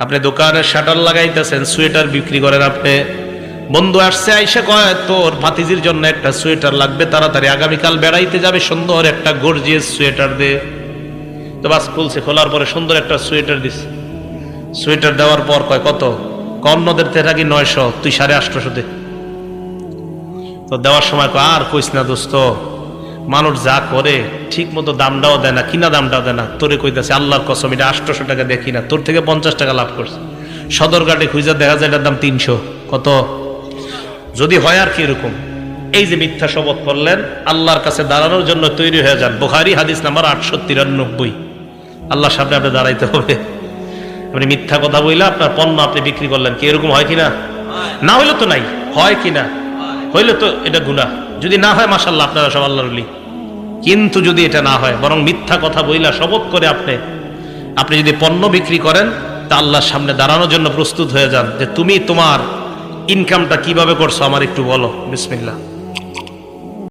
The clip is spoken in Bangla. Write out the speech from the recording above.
আপনি দোকানের শাটার লাগাইতেছেন, সোয়েটার বিক্রি করেন আপনি। বন্ধু আসছে, আইসা কয় তোর ভাতিজির জন্য একটা সোয়েটার লাগবে, তাড়াতাড়ি আগামীকাল বেড়াইতে যাবে, সুন্দর একটা গর্জিয়াস সোয়েটার দে। তো বাস খুলছে, খোলার পরে সুন্দর একটা সোয়েটার দিস। সোয়েটার দেওয়ার পর কয় কত? অন্যদের থেকে থাকি 900, তুই 850 দে। তো দেওয়ার সময় কয় আর কইস না দোস্ত, মানুষ যা করে ঠিক মতো দামটাও দেয় না, কিনা দামটাও দেয় না। তোরে কইতাছে আল্লাহর কসম, এটা 800 টাকা দেখি না, তোর থেকে 50 টাকা লাভ করছে। সদরঘাটে খুঁজা দেখা যায় এটার দাম 300। কত? যদি হয় আর কি এরকম। এই যে মিথ্যা শপথ করলেন, আল্লাহর কাছে দাঁড়ানোর জন্য তৈরি হয়ে যান। বুখারী হাদিস নাম্বার 893। আল্লাহর সামনে আপনি দাঁড়াইতে হবে। আপনি মিথ্যা কথা বইলে আপনার পণ্য আপনি বিক্রি করলেন, কি এরকম হয় কিনা? না হইলে তো নাই, হয় কিনা? হইলে তো এটা গুনাহ। যদি না হয় মাশাআল্লাহ, আপনারা সব আল্লাহর ওলি। কিন্তু যদি এটা না হয়, বরং মিথ্যা কথা বইলা শপথ করে আপনি যদি পণ্য বিক্রি করেন, তা আল্লাহর সামনে দাঁড়ানোর জন্য প্রস্তুত হয়ে যান যে তুমি তোমার ইনকামটা কিভাবে করছো আমার একটু বলো। বিসমিল্লাহ।